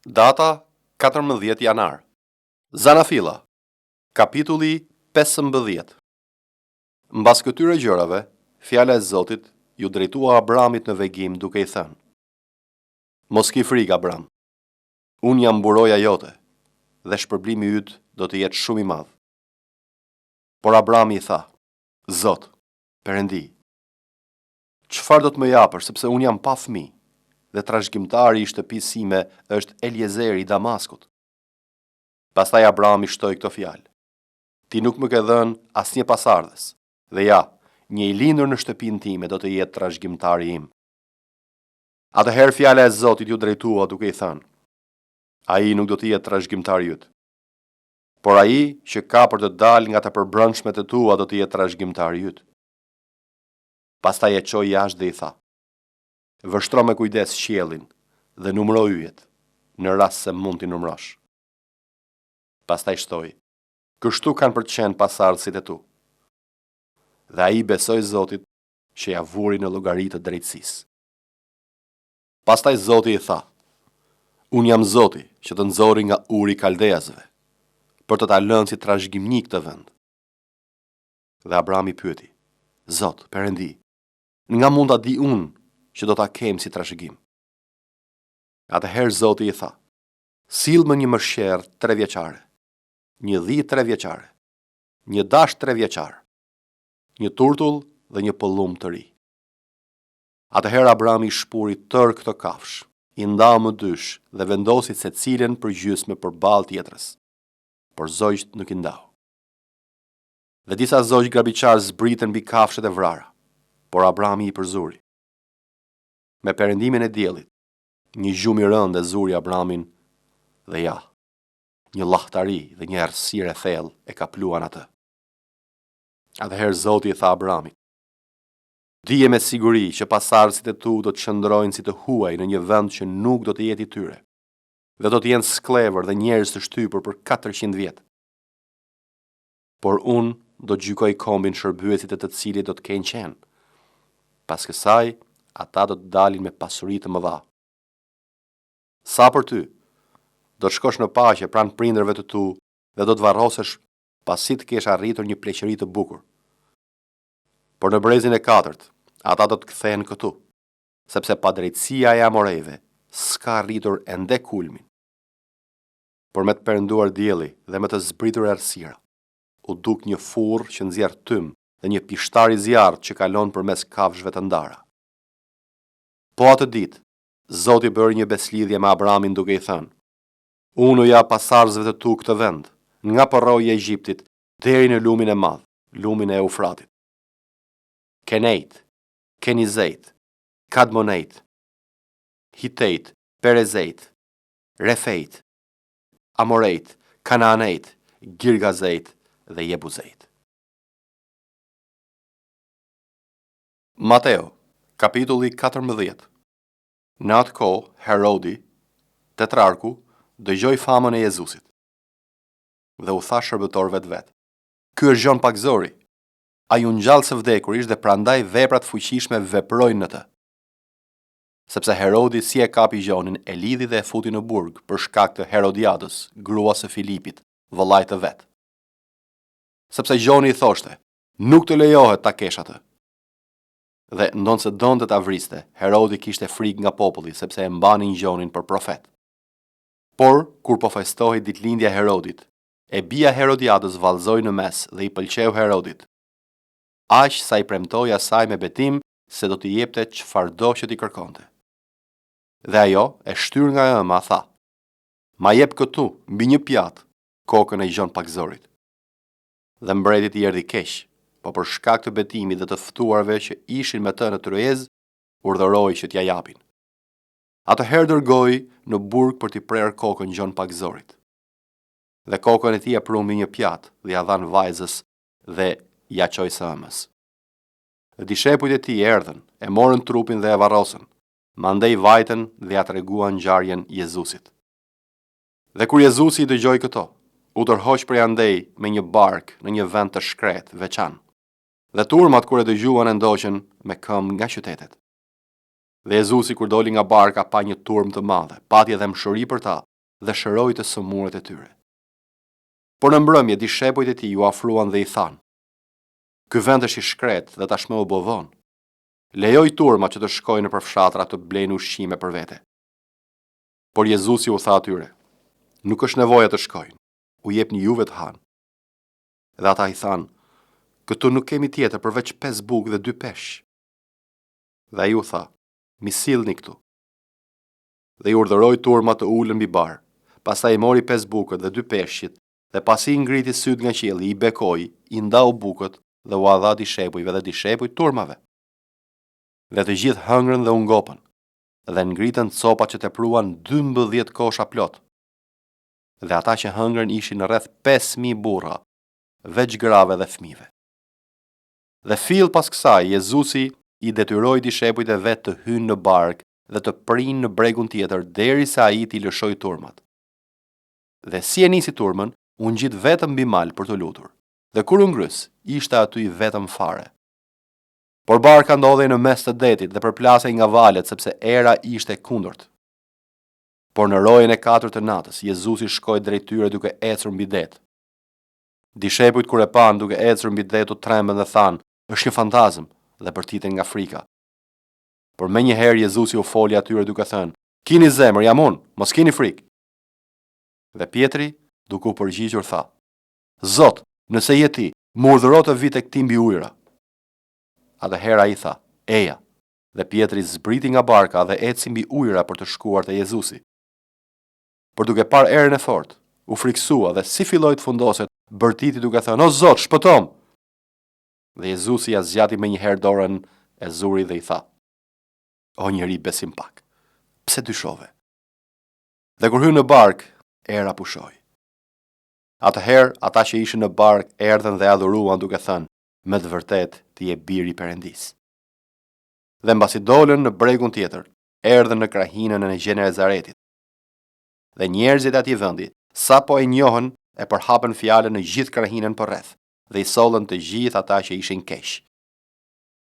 Data 14 janar. Zanafilla. Kapitulli 15. Mbas këtyre gjërave, fjala e Zotit ju drejtua Abramit në vegim duke I thënë: Mos ki frikë, Abram. Unë jam mburoja jote, dhe shpërblimi yt do të jetë shumë I madh. Por Abrami I tha: Zot, Perëndi, çfarë do të më japësh, sepse unë jam pa fëmijë, dhe trashëgimtari I shtëpisë sime është Eliezeri I Damaskut. Pastaj Abrami shtoi këto fjalë: Ti nuk më ke dhënë asnjë pasardhës, dhe ja, një I lindur në shtëpinë time do të jetë trashëgimtari im. Atëherë fjala e Zotit ju drejtua duke I thënë: Ai nuk do të jetë trashëgimtari yt, por ai që ka për të dalë nga të përbrendshmet e tua do të jetë trashëgimtari yt. Pastaj e çoi jashtë dhe I tha: Vështro me kujdes qiellin dhe numëro yjet, në rast se mund t'i numërosh. Pastaj shtoi: Kështu kanë për të qenë pasardhësit e tu. Dhe ai besoi Zotit që ja vuri në llogari të drejtësisë. Pastaj Zoti I tha: Unë jam Zoti që të nxorri nga Uri I Kaldeasve, për të ta lënë si trashëgimnik këtë vend. Dhe Abrami pyeti: Zot, Perëndi, nga mund ta di unë që do ta kem si trashëgim? Atëherë Zoti I tha: Sill më një mësherë 3 vjeçare, një dhi 3 vjeçare, një dash 3 vjeçar, një turtull dhe një pëllum të ri. Atëherë Abrami shpuri tërë këto kafsh, I ndau më dysh dhe vendosi secilën për gjysmë përballë tjetrës, por zogjt nuk I ndau. Dhe disa zogj grabiqar zbritën mbi kafshët e vrara, por Abrami I përzuri. Me perëndimin e diellit, një gjumë I rëndë e zuri Abramin, dhe ja, një llahtari dhe një errësirë e thellë e kapluan atë. Atëherë Zoti I tha Abramit: Dije me siguri që pasardhësit e tu do të qëndrojnë si të huaj në një vend që nuk do të jetë I tyre, dhe do të jenë skllëvër dhe njerëz të shtypur për 400 vjet. Por unë do të gjykoj kombin shërbyesit e të cilit do të kenë qenë. Pas kësaj, ata do të dalin me pasuri të mëdha. Sa për ty, do të shkosh në paqe pranë prindërve të tu dhe do të varrosesh pasi të kesh arritur një pleqëri të bukur. Por në brezin e 4, ata do të kthehen këtu, sepse padrejtësia e Amorejve s'ka arritur ende kulmin. Por me të perënduar dielli dhe me të zbritur errësira, u duk një furrë që nxjerr tym dhe një pishtar I zjarrit që kalon përmes kafshëve të ndara. Po atë ditë, Zoti bëri një beslidhje me Abramin duke I thënë: Unë u jap pasardhësve të tu këtë vend, nga porroji I Egjiptit deri në lumin e madh, lumin e Eufratit. Kenejt, Kenizejt, Kadmonejt, Hitejt, Perezejt, Refejt, Amorejt, Kanaanejt, Girgazejt dhe Jebuzejt. Mateo, kapitulli 14. Në atë kohë, Herodi, tetrarku, dëgjoi famën e Jezusit. Dhe u tha shërbëtorëve të vet: Ky është Gjon Pagzori. Ai u ngjall së vdekurisht dhe prandaj veprat fuqishme veprojnë në të. Sepse Herodi si e kapi Gjonin, e lidhi dhe e futi në burg për shkak të Herodiadës, grua së Filipit, vëllait të vet. Sepse Gjoni I thoshte: Nuk të lejohet ta kesh atë. Dhe ndonse donte ta vriste, Herodi kishte frikë nga populli, sepse e mbanin Gjonin për profet. Por kur po festohej ditëlindja e Herodit, e bia Herodiadës vallëzoi në mes dhe I pëlqeu Herodit, aq sa I premtoi asaj me betim se do t'i jepte çfarëdo që t'i kërkonte. Dhe ajo, e shtyr nga ëma, tha: Ma jep këtu, mbi një pjatë, kokën e Gjon Pagzorit. Dhe mbretit I erdhi keq, po për shkak të betimit dhe të ftuarve që ishin me të në tryezë, urdhëroi që t'ja japin. Atëherë dërgoi në burg për t'i prerë kokën Gjon Pagzorit. Dhe kokën e tij e prumi një pjatë dhe ja dhan vajzës dhe ja çoi së ëmës. Dhe dishepujt e tij erdhën, e morën trupin dhe e varrosën, mandej vajtën dhe ja treguan ngjarjen Jezusit. Dhe kur Jezusi I dëgjoi këto, u tërhoq prej andej me një bark në një vend të shkretë, veçan. Dhe turmat kur e dëgjuan e ndoqën me këmbë nga qytetet. Dhe Jezusi kur doli nga barka pa një turm të madhe, pati edhe mshëri për ta, dhe shëroi të sëmurët e tyre. Por në mbrëmje dishepujt e tij ju afruan dhe i thanë: "Ky vend është i shkret dhe tashmë u bë vonë. Lejoj turmat që të shkojnë nëpër fshatra të blejnë ushqime për vete." Por Jezusi u tha atyre: "Nuk është nevoja të shkojnë, u jepni juve të hanë." Dhe ata i thanë: "Këtu nuk kemi tjetër përveç 5 bukë dhe 2 peshq." Dhe ai u tha: "Mi sillni këtu." Dhe i urdhëroi turmat të ulën mbi bar. Pastaj i mori 5 bukët dhe 2 peshqit, dhe pasi i ngriti syt nga qielli, i bekoi, i ndau bukët dhe u dha dishepujve dhe dishepujt turmave. Dhe të gjithë hëngrën dhe u ngopën, dhe ngritën copa që tepruan 12 kosha plot. Dhe ata që hëngrën ishin rreth 5.000 burra, veç grave dhe fëmijëve. Dhe fill pas kësaj, Jezusi i detyroi dishepujt e vet të hynë në barkë dhe të prinë në bregun tjetër derisa ai t'i lëshoi turmat. Dhe si e nisi turmën, u ngjit vetëm mbi mal për të lutur. Dhe kur u ngrys, ishte aty vetëm fare. Por barka ndodhej në mes të detit dhe përplasej nga valet sepse era ishte kundërt. Por në orën e 4 të natës, Jezusi shkoi drejt tyre duke ecur mbi det. Dishepujt kur e pan duke ecur mbi det u trembën dhe thanë: "Është një fantazëm", dhe bërtiten nga frika. Por menjëherë Jezusi u foli atyre duke thënë: "Kini zemër, jam unë, mos keni frikë." Dhe Pietri, duke u përgjigjur, tha: "Zot, nëse je ti, më urdhëro të vi tek ti mbi ujëra." Atëherë ai tha: "Eja." Dhe Pietri zbriti nga barka dhe eci mbi ujëra për të shkuar te Jezusi. Por duke parë erën e fortë, u friksua dhe si filloi të fundoset, bërtiti duke thënë: "O Zot, shpëtom!" Dhe Jezusi ja zgjati menjëherë dorën e zuri dhe i tha: "O njeri besim pak, pse dyshove?" Dhe kur hyn në barkë, era pushoi. Atëherë ata që ishin në barkë erdhën dhe adhuruan duke thënë: "Me të vërtetë ti je biri i Perëndisë." Dhe mbasi dolën në bregun tjetër, erdhën në krahinën e Gjenezaretit. Dhe njerëzit atij vendi, sapo e njohën, e përhapën fjalën në gjithë krahinën përreth, dhe i sollën të gjithë ata që ishin keq.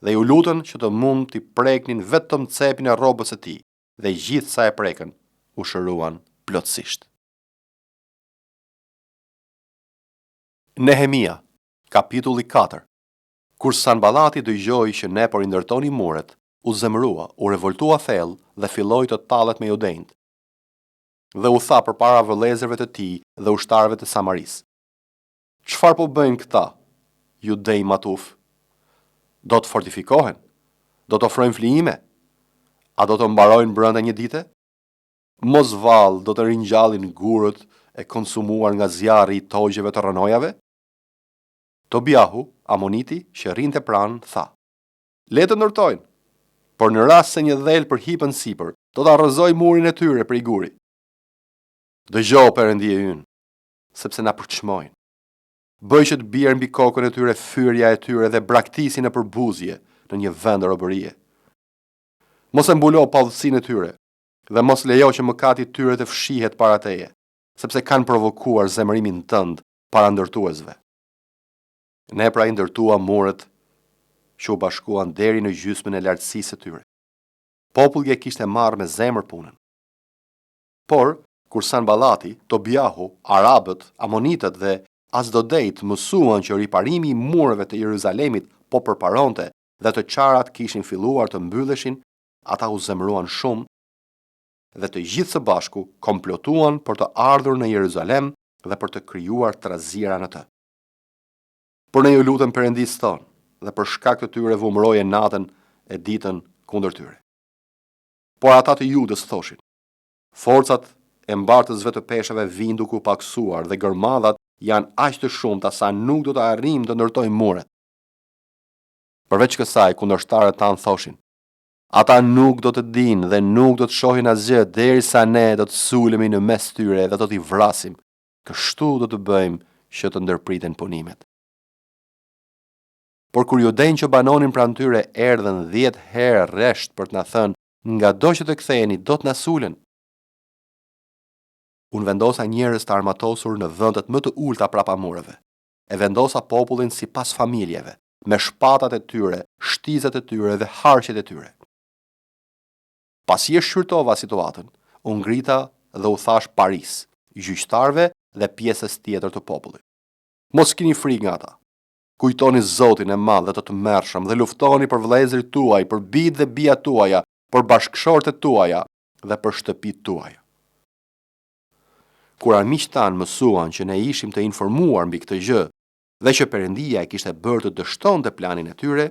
Dhe ju lutën që të mund t'i preknin vetëm cepin e rrobës së tij, dhe gjithë sa e prekën u shëruan plotësisht. Nehemia, kapitulli 4. Kur Sanballati dëgjoi që ne po rindërtoni muret, u zemrua, u revoltua thellë dhe filloi të tallet me judejt. Dhe u tha përpara vëllezërve të tij dhe ushtarëve të Samarisë: "Çfarë po bëjnë këta, judej matuf? Do të fortifikohen? Do të ofrojnë flijime? A do të mbarojnë brenda një dite? Mos vallë do të ringjallin gurët e konsumuar nga zjarri i togjeve të rënojave?" Tobiahu, amoniti, që rinte pranë, tha: "Le të ndërtojnë, por në rast se një dhelë përhipën sipër, do ta arrëzoj murin e tyre prej guri. Dëgjoj, Perëndie ynë, sepse na përçmojnë. Bëj që të bjerë mbi kokën e tyre fyrja e tyre dhe braktisin në përbuzje në një vend robërie. Mos e mbulo pavësinë e tyre, dhe mos lejo që mëkati i tyre të fshihet para teje, sepse kanë provokuar zemërimin tënd para ndërtuesve." Ne pra i ndërtua muret që u bashkuan deri në gjysmën e lartësisë së tyre. Populli e kishte marrë me zemër punën. Por, kur Sanballati, Tobiahu, Arabët, Amonitët dhe Asdodejt mësuan që riparimi i mureve të Jeruzalemit po përparonte dhe të qarat kishin filluar të mbylleshin, ata u zemëruan shumë dhe të gjithë së bashku komplotuan për të ardhur në Jeruzalem dhe për të krijuar trazira në të. Por ne ju lutëm Perëndisë tonë, dhe për shkak të tyre vumëroje natën e ditën kundër tyre. Por ata të Judës thoshin: "Forcat e mbartësve të peshave vijnë duke u paksuar dhe gërmadhat janë aq të shumta sa nuk do të arrijmë të ndërtojmë muret." Përveç kësaj, kundërshtarët tanë thoshin: "Ata nuk do të dinë dhe nuk do të shohin asgjë derisa ne do të sulemi në mes tyre dhe do t'i vrasim. Kështu do të bëjmë që të ndërpriten punimet." Por kur judejnë që banonin pranë tyre erdhën 10 herë rresht për të na thënë: "Ngado që të ktheheni, do të na sulen." Unë vendosa njerëz të armatosur në vendet më të ulta prapa mureve. E vendosa popullin sipas familjeve, me shpatat e tyre, shtizat e tyre dhe harqet e tyre. Pasi e shqyrtova situatën, unë ngrita dhe u thash Paris, gjyqtarëve dhe pjesës tjetër të popullit. Mos keni frikë nga ata. Kujtoni Zotin e madh dhe të tmerrshëm dhe luftoni për vëllezërit tuaj, për bijtë dhe bijat tuaja, për bashkëshortet tuaja dhe për shtëpitë tuaja. Kur armiqtë tanë mësuan që ne ishim të informuar mbi këtë gjë dhe që Perëndia e kishte bërë të dështonte planin e tyre,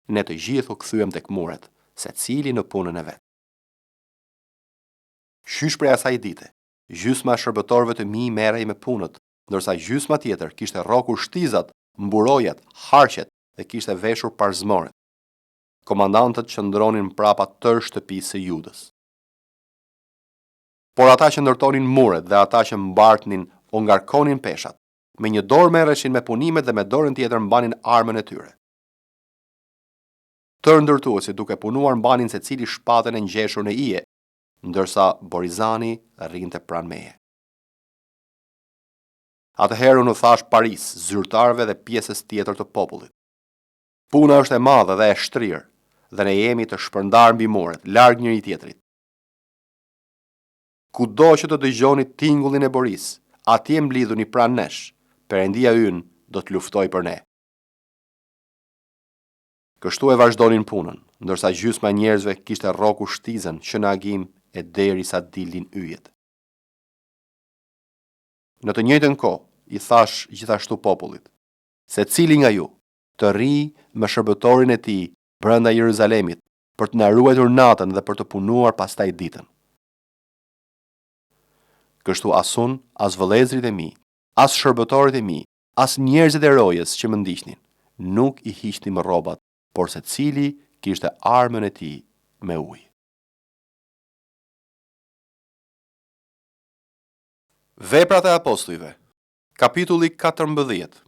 ne të gjithë u kthyem tek muret, secili në punën e vet. Qysh prej asaj dite, gjysma e shërbëtorëve të mi merrej me punët, ndërsa gjysma tjetër kishte rrokur shtizat, mburojat, harqet dhe kishte veshur parzmoret. Komandantët qëndronin mbrapa tërë shtëpisë së Judës. Por ata që ndërtonin muret dhe ata që mbartnin u ngarkonin peshat. Me një dorë merreshin me punimet dhe me dorën tjetër mbanin armën e tyre. Tërë ndërtuesit duke punuar mbanin secili shpatën e ngjeshur në ije, ndërsa Borizani rrinte pranë meje. Atëherë unë thash Paris, zyrtarëve dhe pjesës tjetër të popullit. Puna është e madhe dhe e shtrirë, dhe ne jemi të shpërndarë mbi muret, larg njëri tjetrit. Kudo që të dëgjoni tingullin e Boris, atje mblidhuni pranë nesh, Perëndia ynë do të luftoj për ne. Kështu e vazhdonin punën, ndërsa gjysma e njerëzve kishte rrokur shtizën që në agim e derisa dilnin yjet. Në të njëjtën kohë, i thash gjithashtu popullit, secili nga ju të rri me shërbëtorin e tij brenda Jeruzalemit për të na ruajtur natën dhe për të punuar pastaj ditën. Kështu as unë, as vëllezërit e mi, as shërbëtorët e mi, as njerëzit e rojës që më ndiqnin, nuk i hiqnim rrobat, por secili kishte armën e tij me ujë. Veprat e apostujve, kapitulli 14.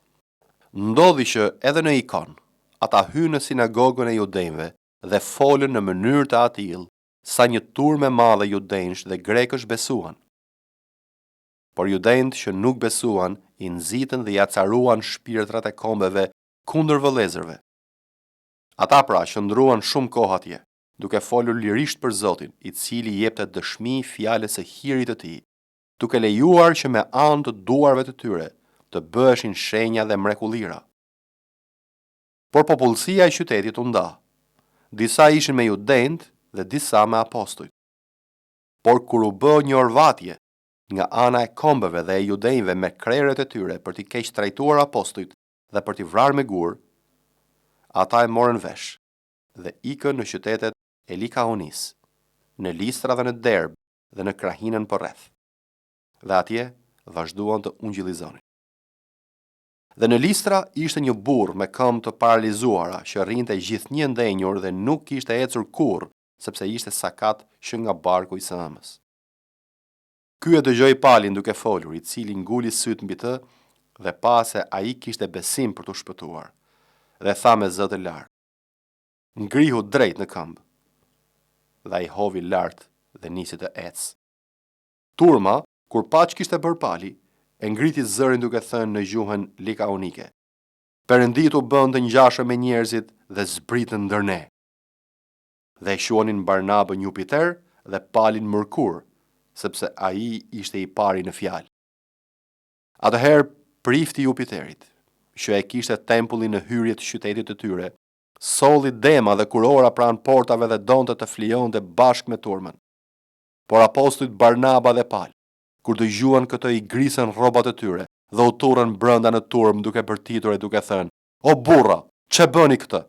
Ndodhi që edhe në Ikon, ata hynë në sinagogën e judejve dhe folën në mënyrë të atill, sa një turmë e madhe judensh dhe grekësh besuan. Por judejt që nuk besuan, i nxitën dhe jacaruan shpirtrat e kombeve kundër vëllezërve. Ata pra qëndruan shumë kohë atje, duke folur lirisht për Zotin, i cili jepte dëshmi fjalës së hirit të tij, duke lejuar që me anë të duarve të tyre të bëheshin shenja dhe mrekullira. Por popullsia e qytetit u nda. Disa ishin me judejt dhe disa me apostujt. Por kur u bë një orvatje nga ana e kombeve dhe e judejve me krerët e tyre për t'i keq trajtuar apostujt dhe për t'i vrarë me gur, ata e morën vesh dhe ikën në qytetet e Likaonis, në Listra dhe në Derb dhe në krahinën përreth. Dhe atje vazhduan të ungjillizonin. Dhe në Listra ishte një burr me këmbë të paralizuara që rrinte gjithnjë ndenjur dhe nuk kishte ecur kurrë, sepse ishte sakat që nga barku i sëmës. Ky e dëgjoi palin duke folur, i cili nguli syt mbi të dhe pa se ai kishte besim për t'u shpëtuar, dhe tha me zë të lartë: "Ngrihu drejt në këmbë." Dhe ai hovi lart dhe nisi të ecë. Turma, kur pa që kishte bërë pali, e ngriti zërin duke thënë në gjuhën likaonike: "Perëndit u bën të ngjashëm me njerëzit dhe zbritën ndër ne." Dhe e quanin Barnabën Jupiter dhe Palin Mërkur, sepse ai ishte i pari në fjalë. Atëherë prifti Jupiterit, që e kishte tempullin në hyrje të qytetit të tyre, solli dema dhe kurora pranë portave dhe donte të flijonte bashkë me turmën. Por apostujt Barnaba dhe Pal, kur dëgjuan këtë, i grisën rrobat e tyre dhe u turrën brenda në turmë duke bërtitur e duke thënë: "O burra, çe bëni këtë?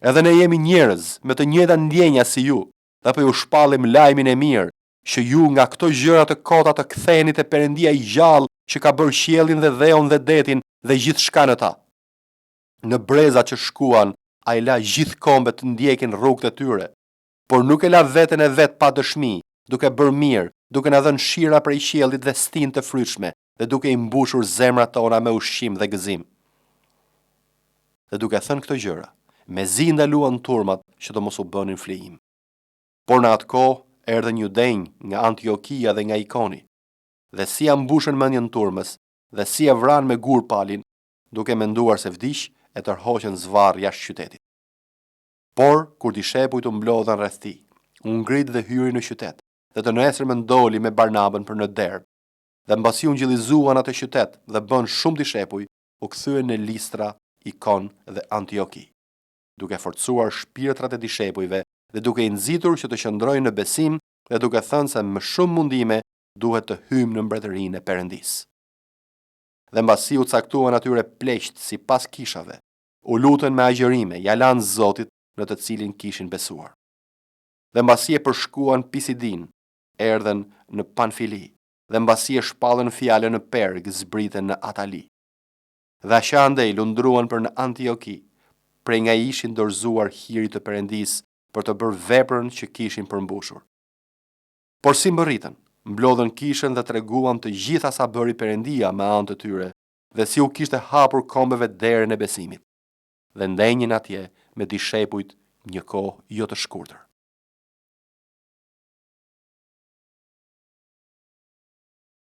Edhe ne jemi njerëz me të njëjta ndjenja si ju, dhe po ju shpallim lajmin e mirë, që ju nga këto gjëra të kota të ktheheni te Perëndia i gjallë që ka bërë qiellin dhe dheun dhe detin dhe gjithçka në ta." Në brezat që shkuan, ai la gjithë kombet të ndjekin rrugët e tyre, por nuk e la veten e vet pa dëshmi, duke bërë mirë, duke na dhënë shira prej qiellit dhe stinë të frytshme, dhe duke i mbushur zemrat tona me ushqim dhe gëzim. Dhe duke thënë këto gjëra, mezi ndaluan turmat që të mos u bënin flijim. Por në atë kohë erdhën judenj nga Antiokia dhe nga Ikoni, dhe si ja mbushën mendjen turmës, dhe si e vranë me gur Palin, duke menduar se vdiq, e tërhoqën zvarr jashtë qytetit. Por kur dishepujt u mblodhen rreth tij, u ngrit dhe hyri në qytet, dhe të nesërmen doli me Barnabën për në Derb, dhe mbasi u ngjillizuan atë qytet dhe bën shumë dishepuj, u kthyen në Listra, Ikon dhe Antioki, duke forcuar shpirtrat e dishepujve dhe duke i nxitur që të qëndrojnë në besim dhe duke thënë se më shumë mundime duhet të hymë në mbretërinë e Perëndisë. Dhe mbasi u caktuan atyre pleqt sipas kishave, u lutën me agjërime, ja lanë Zotit në të cilin kishin besuar. Dhe mbasi e përshkuan Pisidin, erdhen në Panfili, dhe mbasi e shpallën fjalën në Perg, zbritën në Atali. Dhe asha andej lundruan për në Antioki, prej nga ishin dorëzuar hirit të Perëndisë për të bërë veprën që kishin përmbushur. Por si mbërritën, mblodhën kishën dhe treguan të gjitha sa bëri Perëndia me anë të tyre, dhe si u kishte hapur kombeve derën e besimit. Dhe ndenjën atje me dishepujt një kohë jo të shkurtër.